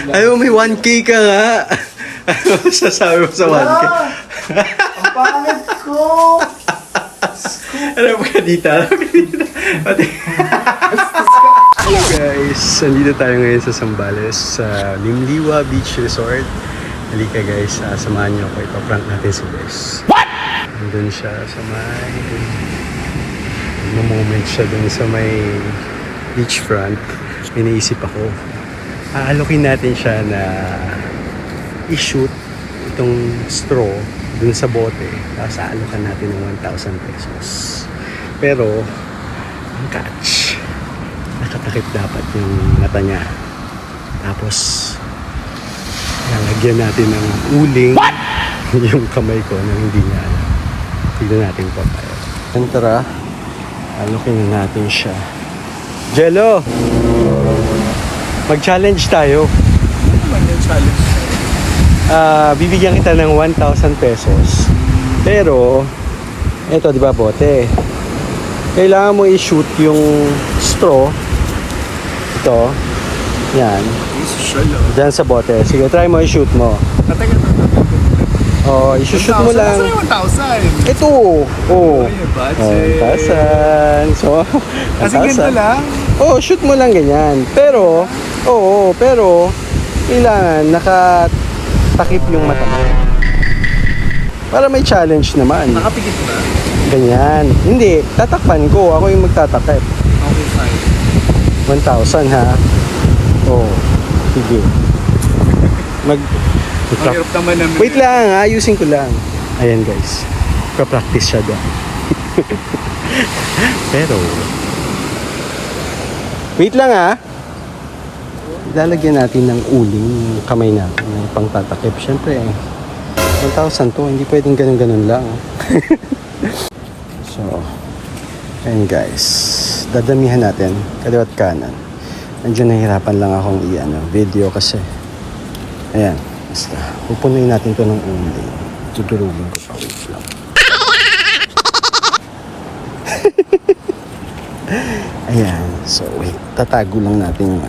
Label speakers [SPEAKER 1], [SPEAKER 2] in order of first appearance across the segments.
[SPEAKER 1] Ayaw, may 1K ka nga. Ano masasabi mo sa 1K?
[SPEAKER 2] Ang pangit ko!
[SPEAKER 1] Ano ba ka dito? Pati. Hello guys, nandito tayo ngayon sa Zambales sa Limliwa Beach Resort. Halika guys, samahan niyo ako. Ipaprank natin si Wes. What? Nandun siya sa may... moment siya dun sa may beachfront. May naisip ako. Aalokin natin siya na i-shoot itong straw dun sa bote. Tapos aalokan natin ng 1,000 pesos. Pero, ang catch, nakatakip dapat yung mata niya. Tapos, nalagyan natin ng uling yung kamay ko na hindi niya alam. Tignan natin pa tayo. Tara, alokin na natin siya. Jello! Mag-challenge tayo.
[SPEAKER 2] Ano naman yung challenge?
[SPEAKER 1] Bibigyan kita ng 1,000 pesos. Pero, eto, di ba, bote? Kailangan mo i-shoot yung straw. Ito. Yan. Diyan sa bote. Sige, try mo i-shoot mo. Oh, i-shoot mo lang.
[SPEAKER 2] Saan yung 1,000?
[SPEAKER 1] Ito. Oh.
[SPEAKER 2] Yung budget.
[SPEAKER 1] 1,000. So,
[SPEAKER 2] Kasi ganito lang?
[SPEAKER 1] Oh, shoot mo lang ganyan. Pero, pero, kailangan nakatakip yung mata mo. Para may challenge naman.
[SPEAKER 2] Nakapikit ba?
[SPEAKER 1] Ganyan. Hindi, tatakpan ko. Ako yung magtatakip.
[SPEAKER 2] Okay, fine.
[SPEAKER 1] 1,000 ha. Oh, sige.
[SPEAKER 2] Ang hirap naman namin.
[SPEAKER 1] Wait lang, ayusin ko lang. Ayan guys. Pa-practice siya doon. Pero, wait lang ha. Ilalagyan natin ng uling yung kamay natin ng pangtatakip. Siyempre, 1,000 to. Hindi pwedeng ganun-ganun lang. So, ayan guys. Dadamihan natin. Kaliwat kanan. Medyo nahihirapan lang akong video kasi. Ayan. Basta. Pupunuin natin to ng uling. Tudurugin ko pa. Wait lang. Ayan. So, wait. Tatago lang natin yung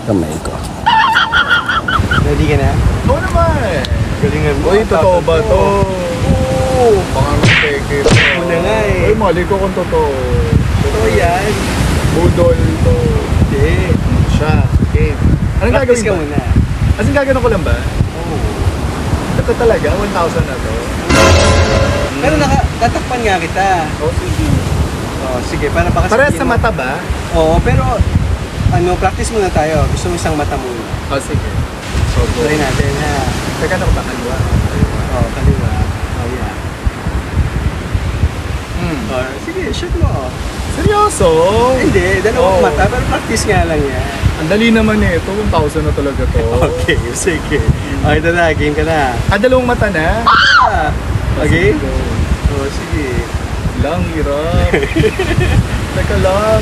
[SPEAKER 1] kamay ko. Ready ka na?
[SPEAKER 2] Oo naman!
[SPEAKER 1] Galingan mo.
[SPEAKER 2] Uy, totoo ba to? Oo! Pangarang peke to.
[SPEAKER 1] Una nga eh.
[SPEAKER 2] Uy, mali ko kung totoo.
[SPEAKER 1] Totoo yan.
[SPEAKER 2] Budol to.
[SPEAKER 1] Hindi.
[SPEAKER 2] Siya. Okay. Anong
[SPEAKER 1] Practice
[SPEAKER 2] gagawin
[SPEAKER 1] ka
[SPEAKER 2] ba?
[SPEAKER 1] muna.
[SPEAKER 2] As in, gagawin ko lang ba?
[SPEAKER 1] Oo.
[SPEAKER 2] Ito talaga, 1,000 na to.
[SPEAKER 1] Pero tatakpan nga kita.
[SPEAKER 2] Oh, sige.
[SPEAKER 1] Oh, sige, para baka
[SPEAKER 2] Parehas
[SPEAKER 1] sabihin
[SPEAKER 2] sa
[SPEAKER 1] mo-
[SPEAKER 2] mata ba?
[SPEAKER 1] Oo, pero practice muna tayo. Gusto mo isang mata muna.
[SPEAKER 2] Oh, sige. So,
[SPEAKER 1] Try natin ha.
[SPEAKER 2] teka na ko ba kaliwa?
[SPEAKER 1] Oh, kaliwa. Oh, yeah. Oh, sige, shoot mo.
[SPEAKER 2] Seryoso?
[SPEAKER 1] Hindi, dalawang
[SPEAKER 2] Oh.
[SPEAKER 1] mata, pero practice nga lang yan.
[SPEAKER 2] Ang dali naman eh. Ito, 1,000 na talaga to.
[SPEAKER 1] Okay, sige. Okay, ito na, game ka na.
[SPEAKER 2] Dalawang mata na?
[SPEAKER 1] Ah, okay?
[SPEAKER 2] Sige.
[SPEAKER 1] Oh, sige.
[SPEAKER 2] Lang, hirap. Teka lang.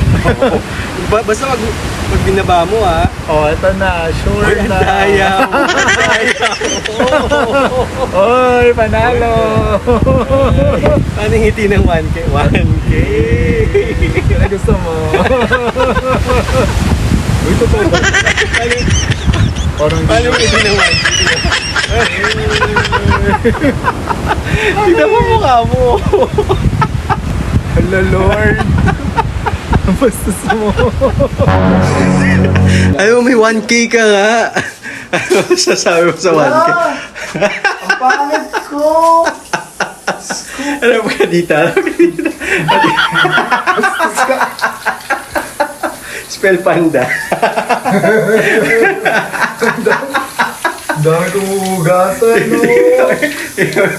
[SPEAKER 1] Basta pag binaba mo ha.
[SPEAKER 2] Oh, ito na. Sure
[SPEAKER 1] Uy, ang
[SPEAKER 2] na.
[SPEAKER 1] daya mo.
[SPEAKER 2] Oy, panalo.
[SPEAKER 1] Paano ngiti ng 1K? 1K!
[SPEAKER 2] Ano gusto mo? Uy, totoo ba? Parang
[SPEAKER 1] Paano ngiti ng 1K? Tignan mo mukha mo.
[SPEAKER 2] Hala, Lord. Ang bastos mo.
[SPEAKER 1] Ayaw, may 1K ka nga. Ano masasabi mo sa 1K?
[SPEAKER 2] Ang pangit ko.
[SPEAKER 1] Ano ba ka dito? Spell panda.
[SPEAKER 2] Dami kong huhugasan, no?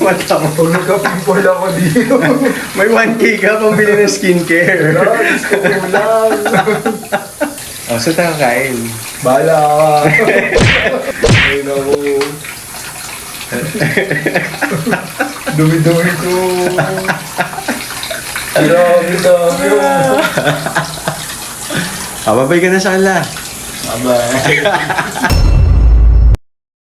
[SPEAKER 1] Mata mo.
[SPEAKER 2] Pag nagka-pimple ako dito.
[SPEAKER 1] May 1K ka pambili ng skincare.
[SPEAKER 2] Gusto ko lang.
[SPEAKER 1] Oh, so tayo kain.
[SPEAKER 2] Bahala ka. Ay, naku. Dumi-dumi ko. Dami.
[SPEAKER 1] Babay ka na sa kanila.
[SPEAKER 2] Bye-bye.